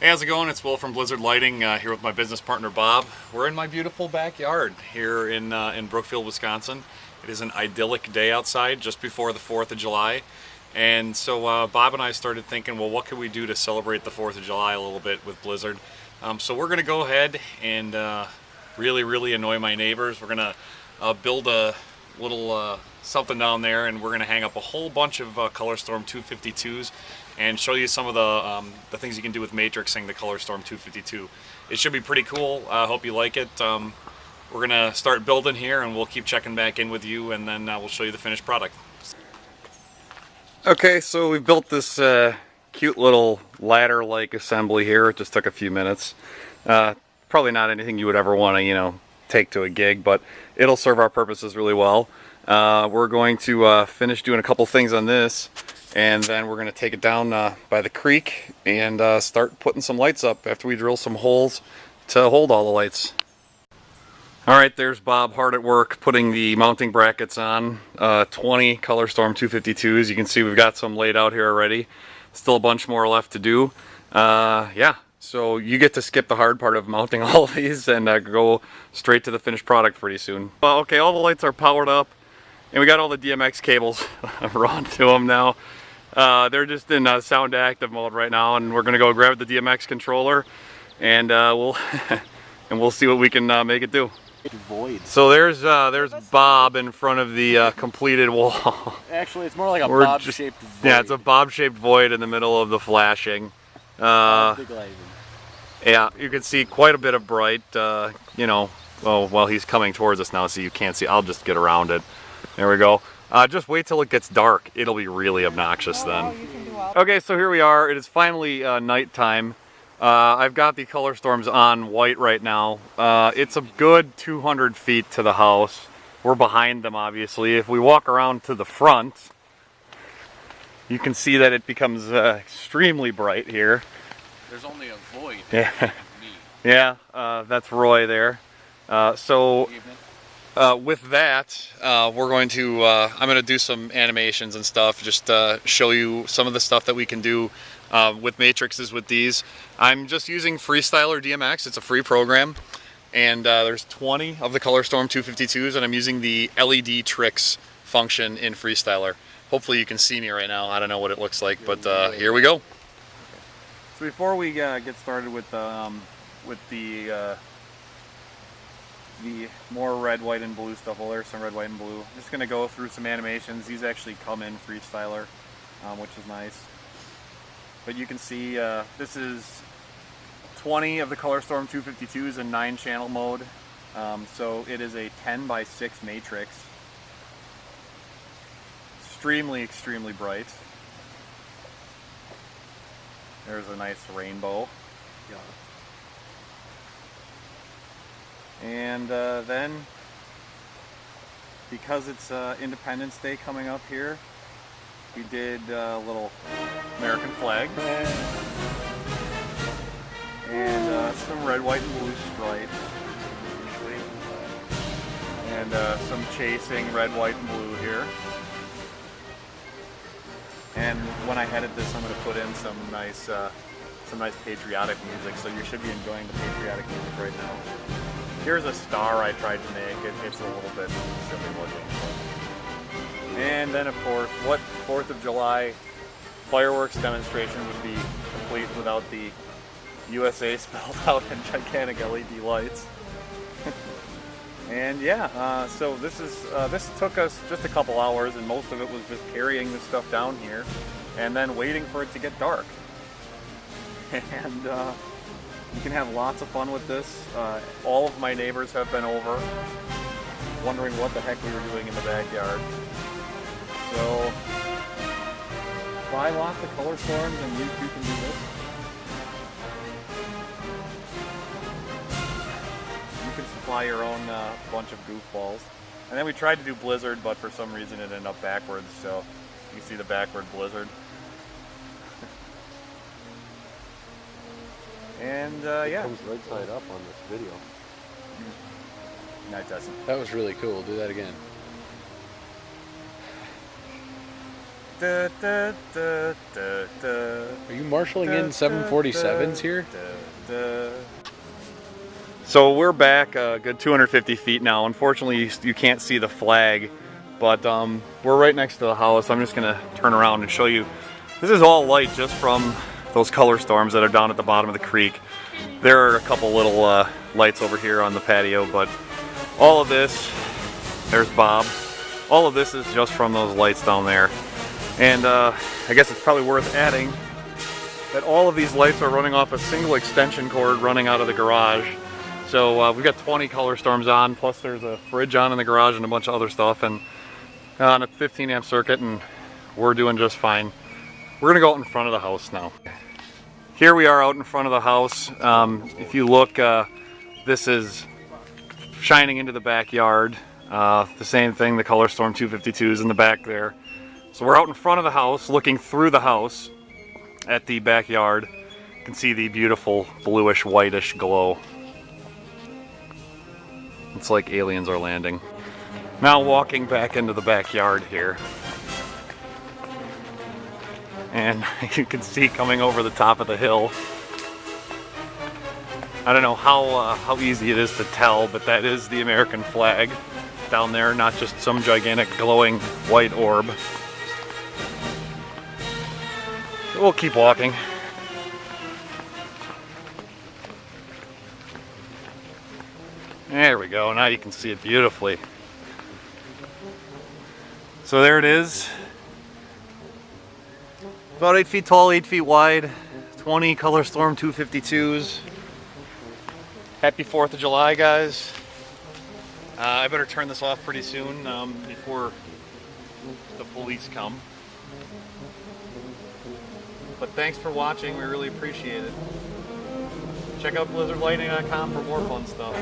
Hey, how's it going? It's Will from Blizzard Lighting here with my business partner Bob. We're in my beautiful backyard here in Brookfield, Wisconsin. It is an idyllic day outside just before the 4th of July. And so Bob and I started thinking, well, what could we do to celebrate the 4th of July a little bit with Blizzard? So we're going to go ahead and really annoy my neighbors. We're going to build a little something down there, and we're going to hang up a whole bunch of COLORStorm 252s and show you some of the things you can do with matrixing the COLORStorm 252. It should be pretty cool. I hope you like it. We're going to start building here, and we'll keep checking back in with you, and then we'll show you the finished product. Okay, so we built this cute little ladder-like assembly here. It just took a few minutes. Probably not anything you would ever want to, take to a gig, but it'll serve our purposes really well. We're going to finish doing a couple things on this, and then we're going to take it down by the creek and start putting some lights up after we drill some holes to hold all the lights. Alright, there's Bob hard at work putting the mounting brackets on. 20 COLORStorm 252s. You can see we've got some laid out here already. Still a bunch more left to do. Yeah, so you get to skip the hard part of mounting all of these and go straight to the finished product pretty soon. Well, okay, all the lights are powered up, and we got all the DMX cables run to them now. They're just in sound active mode right now, and we're gonna go grab the DMX controller, and we'll we'll see what we can make it do. Void. So there's Bob in front of the completed wall. Actually, it's more like a bob-shaped void. Yeah, it's a bob-shaped void in the middle of the flashing. Yeah, you can see quite a bit of bright. Well, he's coming towards us now, so you can't see. I'll just get around it. There we go. Just wait till it gets dark. It'll be really obnoxious then. Okay, so here we are. It is finally nighttime. I've got the COLORStorms on white right now. It's a good 200 feet to the house. We're behind them, obviously. If we walk around to the front, you can see that it becomes extremely bright here. There's only a void. Yeah, Me. yeah, that's Roy there. With that, we're going to, I'm going to do some animations and stuff, just show you some of the stuff that we can do with matrices with these. I'm just using Freestyler DMX. It's a free program, and there's 20 of the COLORStorm 252s, and I'm using the LED tricks function in Freestyler. Hopefully you can see me right now. I don't know what it looks like, but here we go. So before we get started with the more red, white, and blue stuff, well, there's some red, white, and blue. I'm just going to go through some animations. These actually come in Freestyler, which is nice. But you can see this is 20 of the COLORStorm 252s in 9-channel mode. So it is a 10x6 matrix. Extremely bright. There's a nice rainbow. Yeah. And then, because it's Independence Day coming up here, we did a little American flag and some red, white, and blue stripes, and some chasing red, white, and blue here. And when I edit this, I'm going to put in some nice patriotic music. So you should be enjoying the patriotic music right now. Here's a star I tried to make. It's a little bit silly looking. And then, of course, what 4th of July fireworks demonstration would be complete without the USA spelled out in gigantic LED lights? And yeah, so this took us just a couple hours, and most of it was just carrying this stuff down here and then waiting for it to get dark. And you can have lots of fun with this. All of my neighbors have been over, wondering what the heck we were doing in the backyard. So buy lots of COLORStorms, and you too can do this. You can supply your own bunch of goofballs. And then we tried to do Blizzard, but for some reason it ended up backwards, so you see the backward Blizzard. And yeah. It comes right side up on this video. No, it doesn't. That was really cool. Do that again. Da, da, da, da, da, Are you marshalling in 747s here? da. So we're back a good 250 feet now. Unfortunately, you can't see the flag, but we're right next to the house. I'm just gonna turn around and show you. This is all light just from those color storms that are down at the bottom of the creek. There are a couple little lights over here on the patio, but all of this, there's Bob. All of this is just from those lights down there. And I guess it's probably worth adding that all of these lights are running off a single extension cord running out of the garage. So we've got 20 color storms on, plus there's a fridge on in the garage and a bunch of other stuff, and on a 15 amp circuit, and we're doing just fine. We're gonna go out in front of the house now. Here we are out in front of the house. If you look, this is shining into the backyard. The same thing, the COLORStorm 252s in the back there. So we're out in front of the house, looking through the house at the backyard. You can see the beautiful bluish whitish glow. It's like aliens are landing. Now walking back into the backyard here. And you can see coming over the top of the hill. I don't know how easy it is to tell, but that is the American flag down there, not just some gigantic glowing white orb. We'll keep walking. There we go, now you can see it beautifully. So there it is. About 8 feet tall, 8 feet wide, 20 COLORStorm 252s. Happy 4th of July, guys. I better turn this off pretty soon before the police come. But thanks for watching, we really appreciate it. Check out blizzardlightning.com for more fun stuff.